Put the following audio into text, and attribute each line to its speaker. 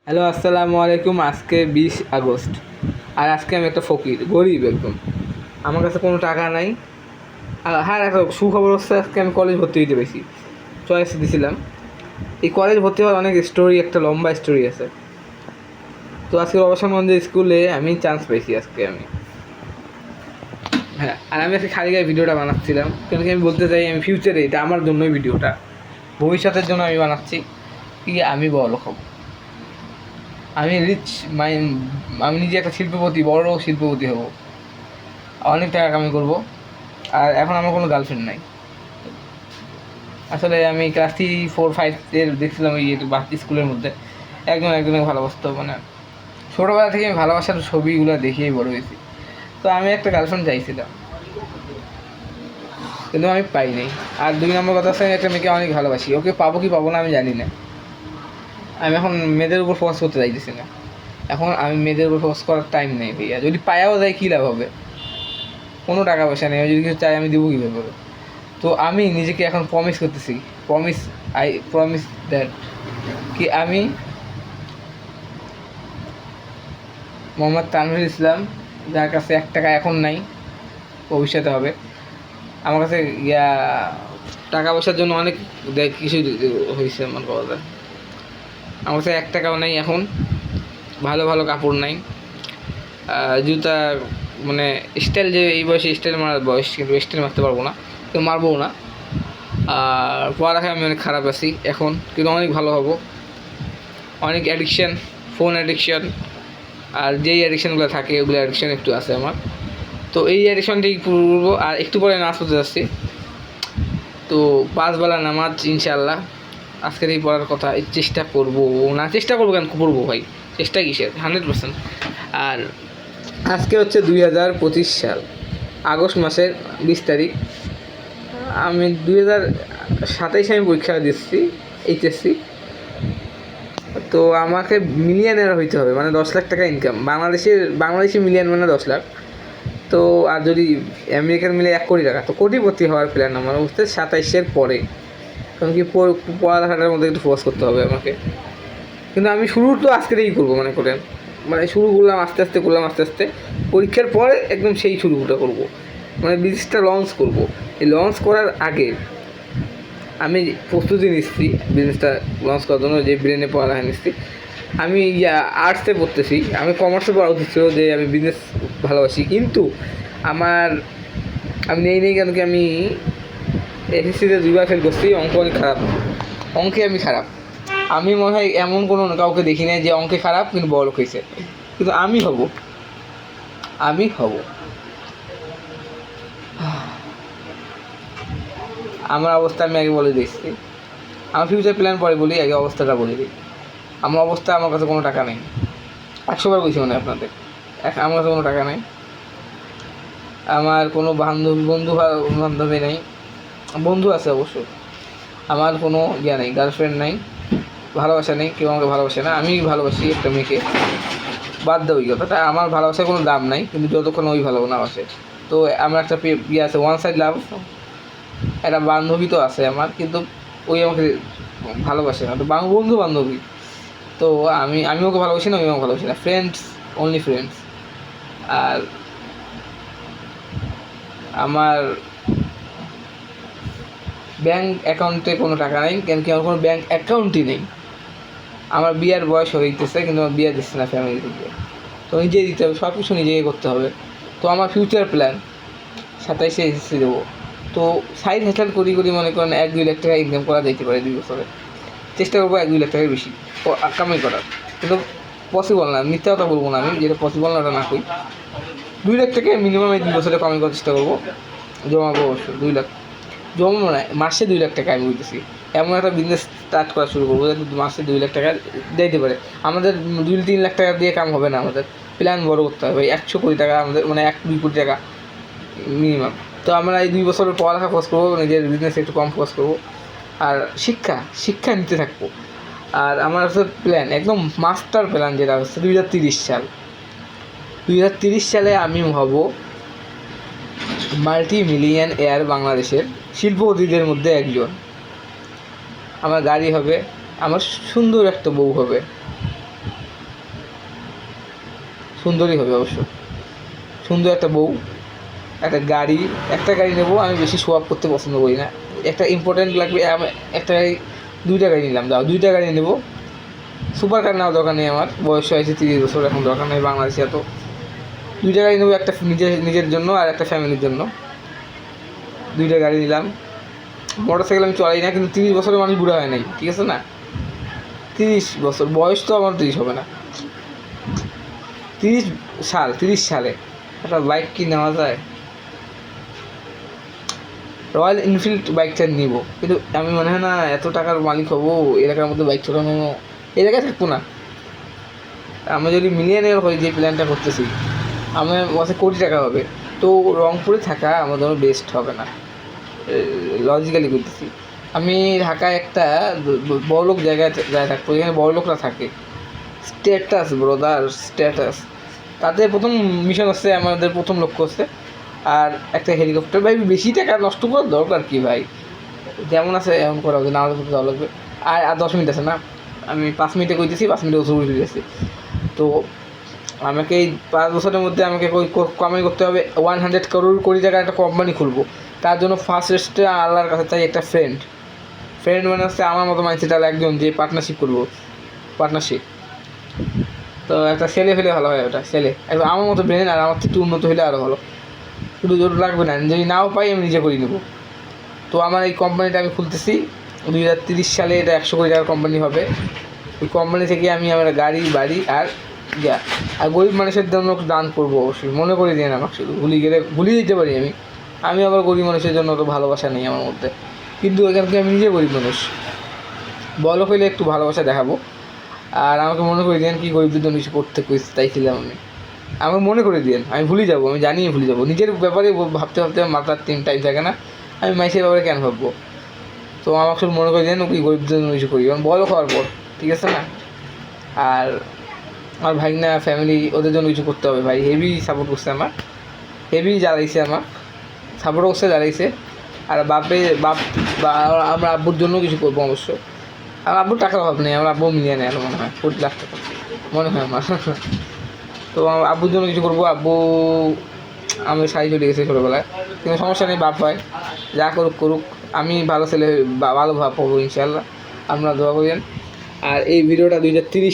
Speaker 1: Hello, আসসালামু আলাইকুম। আজকে 20 আগস্ট, আর আজকে আমি একটা ফকির, গরিব একদম। আমার কাছে কোনো টাকা নাই। আর হ্যাঁ, একটা সুখবর হচ্ছে, আজকে আমি কলেজ ভর্তি হইতে পেরেছি। চয়েস দিয়েছিলাম। এই কলেজ ভর্তি হওয়ার অনেক স্টোরি, একটা লম্বা স্টোরি আছে। তো আজকে অবসরগঞ্জ স্কুলে আমি চান্স পেয়েছি আজকে আমি। হ্যাঁ, আর আমি আজকে খালি গায়ে ভিডিওটা বানাচ্ছিলাম, কেন কি আমি বলতে চাই, আমি ফিউচারে এটা আমার জন্যই ভিডিওটা, ভবিষ্যতের জন্য আমি বানাচ্ছি কি আমি বড়লোক হব। আমি রিচ মাইন্ড, আমি নিজে একটা শিল্পপতি, বড় শিল্পপতি হব, অনেক টাকা কামাই করবো। আর এখন আমার কোনো গার্লফ্রেন্ড নাই। আসলে আমি ক্লাস 3, 4, 5 দেখছিলাম ওই বাচ্চা স্কুলের মধ্যে একজনকে ভালোবাসতো, মানে ছোটোবেলা থেকে আমি ভালোবাসার ছবিগুলো দেখেই বড় হয়েছি। তো আমি একটা গার্লফ্রেন্ড চাইছিলাম, কিন্তু আমি পাই নাই। আর 2 নম্বর কথা হচ্ছে, আমি একটা মেয়েকে অনেক ভালোবাসি, ওকে পাবো কি পাবো না আমি জানি না। আমি এখন মেয়েদের উপর ফোকাস করতে চাইতেছি না। এখন আমি মেয়েদের উপর ফোকাস করার টাইম নেই ভাইয়া। যদি পায়াও যায় কী লাভ হবে? কোনো টাকা পয়সা নেই, যদি কিছু চাই আমি দেবো কীভাবে? তো আমি নিজেকে এখন প্রমিস করতেছি, আই প্রমিস দ্যাট কি আমি মোহাম্মদ তানভীর ইসলাম, যার কাছে 1 টাকা এখন নাই, ভবিষ্যতে হবে। আমার কাছে টাকা পয়সার জন্য অনেক কিছু হয়েছে আমার কথা। আমার কাছে 1 টাকাও নাই এখন, ভালো ভালো কাপড় নাই, জুতা, মানে স্টাইল, যে এই বয়সে স্টাইল মারার বয়স, কিন্তু স্টাইল মারতে পারবো না, তো মারবও না। আর পড়ালেখায় আমি অনেক খারাপ আছি এখন, কিন্তু অনেক ভালো হব। অনেক অ্যাডিকশান, ফোন অ্যাডিকশান, আর যেই অ্যাডিকশানগুলো থাকে ওগুলো অ্যাডিকশান একটু আছে আমার। তো এই অ্যাডিকশানটাই করবো। আর একটু পরে নামাজ পড়তে যাচ্ছি, তো 5 বেলা নামাজ ইনশাআল্লাহ আজকের এই পড়ার কথা চেষ্টা করবো। না চেষ্টা করবো কেন, করবো ভাই, চেষ্টা কিসের, 100%। আর আজকে হচ্ছে 2025 সাল, আগস্ট মাসের 20 তারিখ। আমি 2027 আমি পরীক্ষা দিচ্ছি, এইচএসসি। তো আমাকে মিলিয়নের হইতে হবে, মানে 10 লাখ টাকা ইনকাম। বাংলাদেশি মিলিয়ন মানে 10 লাখ। তো আর যদি আমেরিকান মিলে 1 কোটি টাকা, তো কোটিপতি হওয়ার প্ল্যান আমার বুঝতে 27-এর পরে। কারণ কি পড়ালেখাটার মধ্যে একটু ফোকাস করতে হবে আমাকে। কিন্তু আমি শুরু তো আজকেরই করবো, মনে করেন, মানে শুরু করলাম আস্তে আস্তে, পরীক্ষার পরে একদম সেই শুরুটা করবো, মানে বিজনেসটা লঞ্চ করব। এই লঞ্চ করার আগে আমি প্রস্তুতি নিচ্ছি বিজনেসটা লঞ্চ করার জন্য, যে ব্রেনে পড়ালেখা নিচ্ছি। আমি আর্টসে পড়তেছি, আমি কমার্সে পড়া উচিত ছিল, যে আমি বিজনেস ভালোবাসি, কিন্তু আমি নেই কেন কি আমি এসএসসিতে 2 বার ফেল করছি। অঙ্ক অনেক খারাপ, অঙ্কে আমি খারাপ। আমি মনে হয় এমন কোনো কাউকে দেখি নাই যে অঙ্কে খারাপ কিন্তু বড়লোক হয়েছে, কিন্তু আমি হব। আমার অবস্থা আমি আগে বলে দিচ্ছি, আমার ফিউচার প্ল্যান পরে বলি, আগে অবস্থাটা বলে দিই। আমার অবস্থা, আমার কাছে কোনো টাকা নেই, 100 বার বলছি মনে হয় আপনাদের। আমার কাছে কোনো টাকা নেই, আমার কোনো বান্ধবী নেই। বন্ধু আছে অবশ্য, আমার কোনো নেই, গার্লফ্রেন্ড নেই, ভালোবাসা নেই, কেউ আমাকে ভালোবাসে না। আমি ভালোবাসি একটা মেয়েকে, বাদ দাও ওই কথাটা। আমার ভালোবাসার কোনো দাম নাই, কিন্তু যতক্ষণ ওই ভালো না বাসে। তো আমার একটা আছে, ওয়ান সাইড লাভ। একটা বান্ধবী তো আছে আমার, কিন্তু ওই আমাকে ভালোবাসে না। তো বন্ধু বান্ধবী, তো আমি ওকে ভালোবাসি না, ওই আমাকে ভালোবাসি না। Friends, only friends. আর আমার ব্যাঙ্ক অ্যাকাউন্টে কোনো টাকা নেই, কেন কি আমার কোনো ব্যাঙ্ক অ্যাকাউন্টই নেই। আমার বিয়ার বয়স হইতেছে, কিন্তু আমার বিয়ে দিচ্ছে না ফ্যামিলি থেকে। তো নিজেই দিতে হবে, সব কিছু নিজেই করতে হবে। তো আমার ফিউচার প্ল্যান, 27-এ এসএসসি দেবো। তো সাইড হ্যাসেল করি মনে করেন 1-2 লাখ টাকা ইনকাম করা যেতে পারে 2 বছরে। চেষ্টা করবো 1-2 লাখ টাকার বেশি কামাই করার, কিন্তু পসিবল না। মিথ্যা কথা বলবো না, আমি যেটা পসিবল না ওটা না করি। 2 লাখ টাকা মিনিমাম এই 2 বছরে কামাই করার চেষ্টা করবো। জমাবো অবশ্যই 2 লাখ, জমাবো না, মাসে 2 লাখ টাকা আমি বুঝতেছি। এমন একটা বিজনেস স্টার্ট করা শুরু করবো যাতে মাসে 2 লাখ টাকা দিতে পারে। আমাদের 2-3 লাখ টাকা দিয়ে কাম হবে না, আমাদের প্ল্যান বড় করতে হবে। 100 কোটি টাকা আমাদের, মানে 1-2 কোটি টাকা মিনিমাম। তো আমরা এই 2 বছরের পড়ালেখা ফোকাস করবো, নিজের বিজনেসে একটু কম ফোকাস করবো। আর শিক্ষা নিতে থাকবো। আর আমার হচ্ছে প্ল্যান, একদম মাস্টার প্ল্যান, যেটা হচ্ছে 2030 সাল। 2030 সালে আমি হব মাল্টি মিলিয়ন এয়ার, বাংলাদেশের শিল্পপতিদের মধ্যে একজন। আমার গাড়ি হবে, আমার সুন্দর একটা বউ হবে, সুন্দরই হবে অবশ্য, সুন্দর একটা বউ, একটা গাড়ি। একটা গাড়ি নেবো, আমি বেশি শো আপ করতে পছন্দ করি না, একটা ইম্পর্টেন্ট লাগবে। একটা গাড়ি, 2টা গাড়ি নিলাম, দাও 2টা গাড়ি নেবো। সুপার কার নেওয়ার দরকার নেই, আমার বয়স হয়েছে 30 বছর, এখন দরকার নেই বাংলাদেশে এত। 2টা গাড়ি নেবো, একটা নিজের জন্য আর একটা ফ্যামিলির জন্য। 2টা গাড়ি নিলাম। মোটর সাইকেল আমি চলাই না, কিন্তু 30 বছরের মানুষ বুড়া হয় নাই, ঠিক আছে না? 30 বছর বয়স তো আমার 30 হবে না, 30 সালে একটা বাইক কি নেওয়া যায়? রয়্যাল এনফিল্ড বাইকটা নিব, কিন্তু আমি মনে হয় না এত টাকার মালিক হবো, এলাকার মধ্যে বাইক চালানো, এলাকায় থাকবো না। আমি যদি মিলিয়নের হই, যে প্ল্যানটা করতেছি, আমার কাছে কোটি টাকা হবে, তো রংপুরে থাকা আমার জন্য বেস্ট হবে না, লজিক্যালি করতেছি। আমি ঢাকায় একটা বড়লোক জায়গায় থাকবো, যেখানে বড়লোকরা থাকে। Status brother, status. তাদের প্রথম মিশন হচ্ছে, আমাদের প্রথম লক্ষ্য হচ্ছে আর একটা হেলিকপ্টার। ভাই বেশি টাকা নষ্ট করার দরকার কি ভাই? যেমন আছে এমন করা হবে, না হলে করতে দেওয়া লাগবে। আর 10 মিনিট আছে না, আমি 5 মিনিটে কইতেছি, 5 মিনিটে ওষুধ উঠে গেছি। তো আমাকে এই 5 বছরের মধ্যে আমাকে কামাই করতে হবে 100 কোটি টাকার একটা কোম্পানি খুলবো। তার জন্য ফার্স্ট স্টেজে আল্লাহর কাছে চাই একটা ফ্রেন্ড মানে হচ্ছে আমার মতো মাইন্ডসেট একজন, যে পার্টনারশিপ করবো, পার্টনারশিপ। তো একটা ছেলে ফেলে ভালো হয়, ওটা ছেলে একদম আমার মতো ব্রেন, আর আমার থেকে উন্নত হলে আরও ভালো। শুধু জোর লাগবে না, যদি নাও পাই আমি নিজে করে নেবো। তো আমার এই কোম্পানিটা আমি খুলতেছি 2030 সালে, এটা 100 কোটি টাকার কোম্পানি হবে। ওই কোম্পানি থেকে আমি আমার গাড়ি বাড়ি আর আর গরিব মানুষের জন্য দান করবো অবশ্যই, মনে করে দিয়ে না আমাকে, শুধু ভুলিয়ে দিতে পারি আমি আবার গরিব মানুষের জন্য তো ভালোবাসা নেই আমার মধ্যে, কিন্তু এখানকে আমি নিজে গরিব মানুষ, বড়লোক হইলে একটু ভালোবাসা দেখাবো। আর আমাকে মনে করে দিন কি গরিবদের জন্য কিছু করতে চাইছিলাম আমি, আমাকে মনে করে দিন, আমি ভুলে যাবো, আমি জানিয়ে ভুলে যাবো, নিজের ব্যাপারে ভাবতে ভাবতে মাথার 3 টাইম থাকে না, আমি মাইসের ব্যাপারে কেন ভাববো? তো আমাকে শুধু মনে করে দেন ওই গরিবদের জন্য কিছু করি, কারণ বড় হওয়ার পর, ঠিক আছে না? আর আমার ভাগনা ফ্যামিলি, ওদের জন্য কিছু করতে হবে ভাই। হেভি সাপোর্ট করছে আমার, হেভি জ্বালাইছে আমার, সাপোর্ট করছে, জ্বালাইছে। আর আমরা আব্বুর জন্য কিছু করবো অবশ্য। আমার আব্বুর টাকার অভাব নেই, আমার আব্বু মিলিয়ে নেয় মনে হয় 40 লাখ টাকা, মনে হয় আমার। তো আমার আব্বুর জন্য কিছু করবো। আব্বু আমি শাড়ি চলে গেছে ছোটোবেলায়, কিন্তু সমস্যা নেই, বাপ হয়, যা করুক করুক, আমি ভালো ছেলে, ভালো ভাব পাবো ইনশাল্লাহ, আপনারা দোয়া করেন। আর এই ভিডিওটা 2030